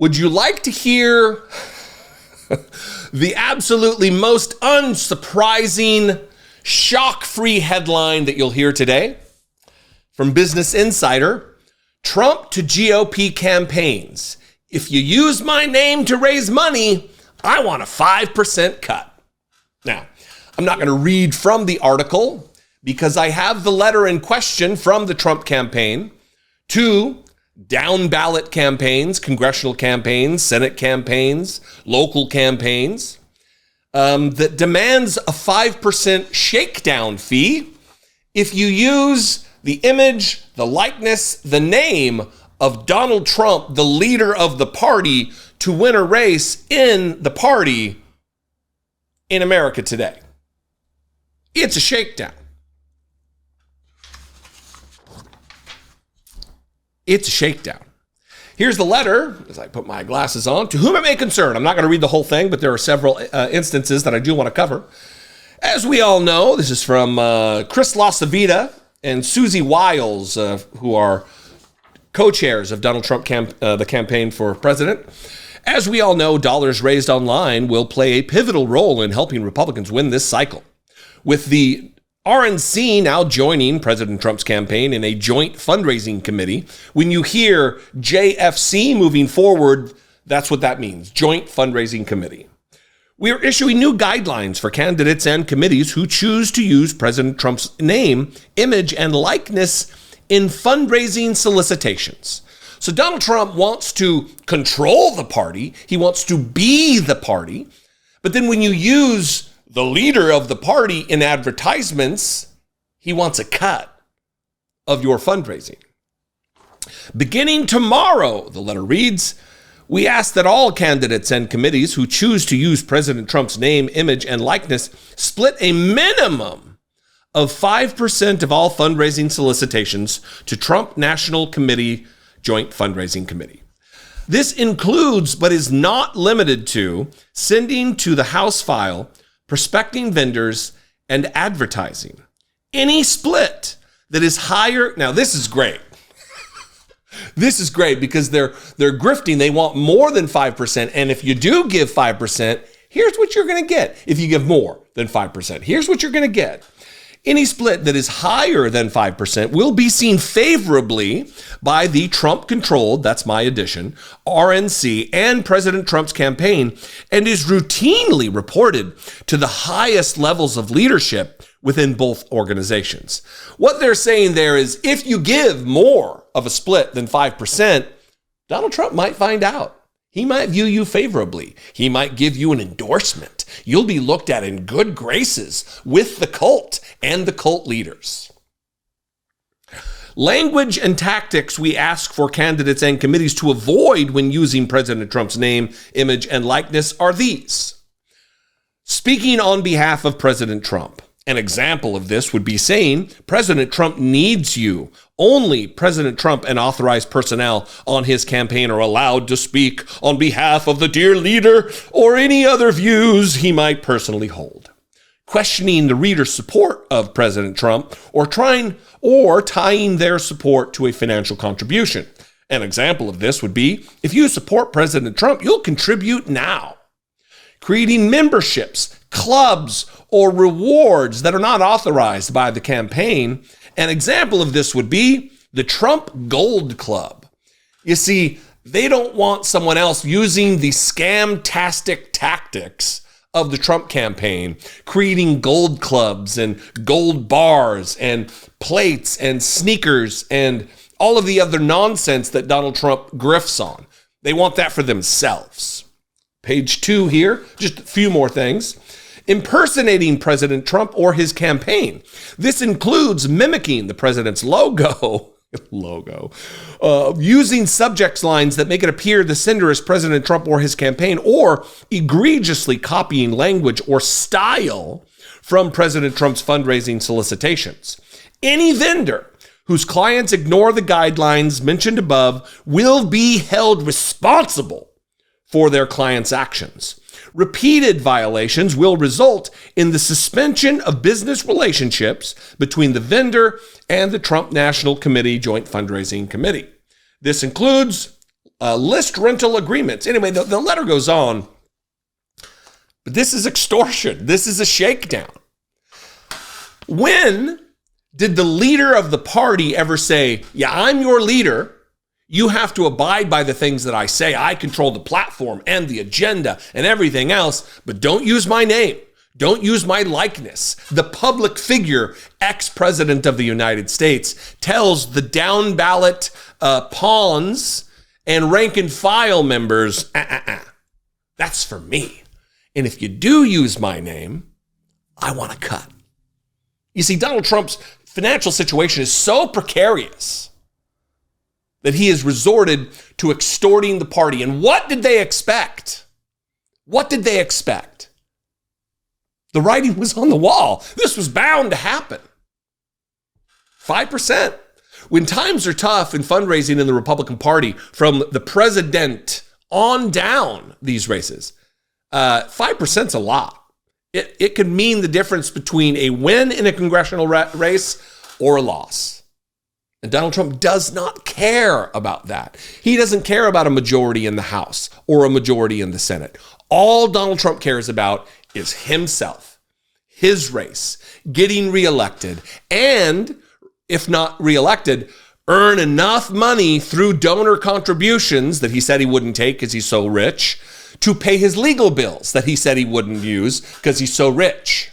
Would you like to hear the absolutely most unsurprising, shock-free headline that you'll hear today? From Business Insider, Trump to GOP campaigns. If you use my name to raise money, I want a 5% cut. Now, I'm not going to read from the article because I have the letter in question from the Trump campaign to down ballot campaigns, congressional campaigns, Senate campaigns, local campaigns, that demands a 5% shakedown fee if you use the image, the likeness, the name of Donald Trump, the leader of the party, to win a race in the party in America today. It's a shakedown. It's a shakedown. Here's the letter, as I put my glasses on, to whom it may concern. I'm not going to read the whole thing, but there are several instances that I do want to cover. As we all know, this is from Chris LaCivita and Susie Wiles, who are co-chairs of Donald Trump the campaign for president. As we all know, dollars raised online will play a pivotal role in helping Republicans win this cycle. With the RNC now joining President Trump's campaign in a joint fundraising committee, when you hear JFC moving forward, that's what that means, joint fundraising committee. We are issuing new guidelines for candidates and committees who choose to use President Trump's name, image, and likeness in fundraising solicitations. So Donald Trump wants to control the party. He wants to be the party. But then when you use the leader of the party in advertisements, he wants a cut of your fundraising. Beginning tomorrow, the letter reads, we ask that all candidates and committees who choose to use President Trump's name, image, and likeness split a minimum of 5% of all fundraising solicitations to Trump National Committee Joint Fundraising Committee. This includes, but is not limited to, sending to the House file, prospecting vendors, and advertising. Any split that is higher, now this is great. This is great because they're grifting. They want more than 5%. And if you do give 5%, here's what you're going to get. If you give more than 5%, here's what you're going to get. Any split that is higher than 5% will be seen favorably by the Trump-controlled, that's my addition, RNC and President Trump's campaign, and is routinely reported to the highest levels of leadership within both organizations. What they're saying there is if you give more of a split than 5%, Donald Trump might find out. He might view you favorably. He might give you an endorsement. You'll be looked at in good graces with the cult and the cult leaders. Language and tactics we ask for candidates and committees to avoid when using President Trump's name, image, and likeness are these. Speaking on behalf of President Trump. An example of this would be saying, President Trump needs you. Only President Trump and authorized personnel on his campaign are allowed to speak on behalf of the dear leader or any other views he might personally hold. Questioning the reader's support of President Trump or tying their support to a financial contribution. An example of this would be, if you support President Trump, you'll contribute now. Creating memberships, clubs, or rewards that are not authorized by the campaign. An example of this would be the Trump Gold Club. You see, they don't want someone else using the scam-tastic tactics of the Trump campaign, creating gold clubs and gold bars and plates and sneakers and all of the other nonsense that Donald Trump grifts on. They want that for themselves. Page 2 here, just a few more things. Impersonating President Trump or his campaign. This includes mimicking the president's logo, using subject lines that make it appear the sender is President Trump or his campaign, or egregiously copying language or style from President Trump's fundraising solicitations. Any vendor whose clients ignore the guidelines mentioned above will be held responsible for their clients' actions. Repeated violations will result in the suspension of business relationships between the vendor and the Trump National Committee Joint Fundraising Committee. This includes list rental agreements. Anyway, the letter goes on, but this is extortion. This is a shakedown. When did the leader of the party ever say, yeah, I'm your leader. You have to abide by the things that I say. I control the platform and the agenda and everything else, but don't use my name. Don't use my likeness. The public figure, ex-president of the United States, tells the down ballot pawns and rank and file members, that's for me. And if you do use my name, I want a cut. You see, Donald Trump's financial situation is so precarious that he has resorted to extorting the party. And what did they expect? What did they expect? The writing was on the wall. This was bound to happen. 5%. When times are tough in fundraising in the Republican Party, from the president on down these races, 5% is a lot. It could mean the difference between a win in a congressional race or a loss. And Donald Trump does not care about that. He doesn't care about a majority in the House or a majority in the Senate. All Donald Trump cares about is himself, his race, getting reelected, and if not reelected, earn enough money through donor contributions that he said he wouldn't take because he's so rich, to pay his legal bills that he said he wouldn't use because he's so rich.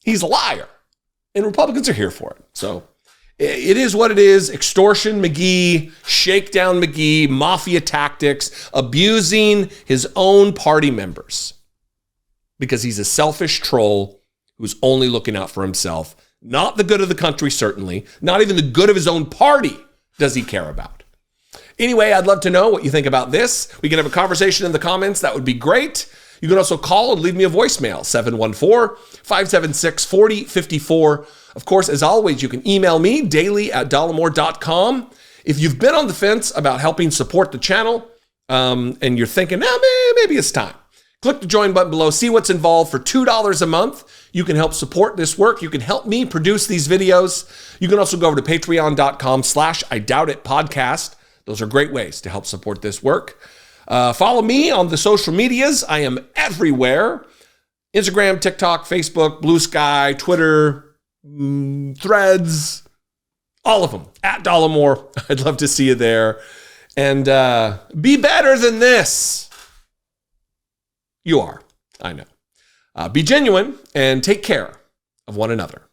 He's a liar. And Republicans are here for it. So it is what it is. Extortion McGee, shakedown McGee, mafia tactics, abusing his own party members because he's a selfish troll who's only looking out for himself. Not the good of the country, certainly. Not even the good of his own party does he care about. Anyway, I'd love to know what you think about this. We can have a conversation in the comments. That would be great. You can also call and leave me a voicemail, 714-576-4054. Of course, as always, you can email me daily@dollemore.com. If you've been on the fence about helping support the channel and you're thinking, maybe it's time, click the join button below. See what's involved. For $2 a month, you can help support this work. You can help me produce these videos. You can also go over to patreon.com/IDoubtItPodcast. Those are great ways to help support this work. Follow me on the social medias. I am everywhere. Instagram, TikTok, Facebook, Blue Sky, Twitter, Threads, all of them, @Dollemore. I'd love to see you there. And be better than this. You are, I know. Be genuine and take care of one another.